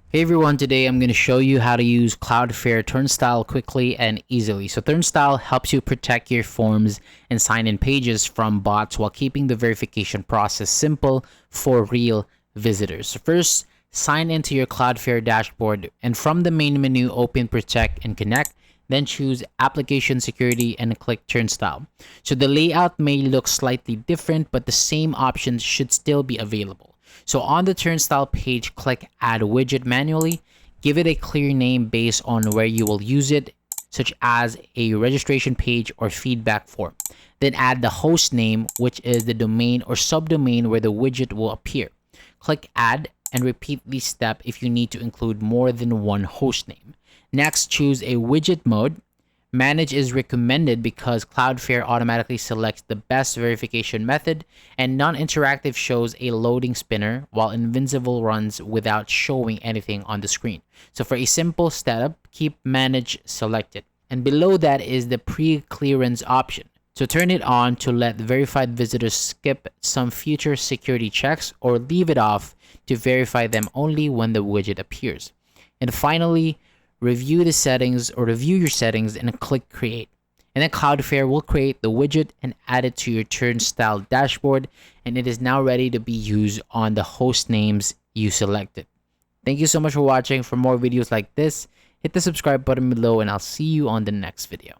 Hey everyone, today I'm going to show you how to use Cloudflare Turnstile quickly and easily. So Turnstile helps you protect your forms and sign-in pages from bots while keeping the verification process simple for real visitors. So first, sign into your Cloudflare dashboard and from the main menu, open Protect and Connect. Then choose Application Security and click Turnstile. So the layout may look slightly different, but the same options should still be available. So on the Turnstile page, click Add Widget manually. Give it a clear name based on where you will use it, such as a registration page or feedback form. Then add the host name, which is the domain or subdomain where the widget will appear. Click Add and repeat this step if you need to include more than one host name. Next, choose a widget mode. Manage is recommended because Cloudflare automatically selects the best verification method, and non-interactive shows a loading spinner, while invincible runs without showing anything on the screen. So for a simple setup, keep Manage selected. And below that is the pre-clearance option. So turn it on to let verified visitors skip some future security checks, or leave it off to verify them only when the widget appears. And finally, review your settings and click create. And then Cloudflare will create the widget and add it to your Turnstile dashboard, and it is now ready to be used on the host names you selected. Thank you so much for watching. For more videos like this, hit the subscribe button below and I'll see you on the next video.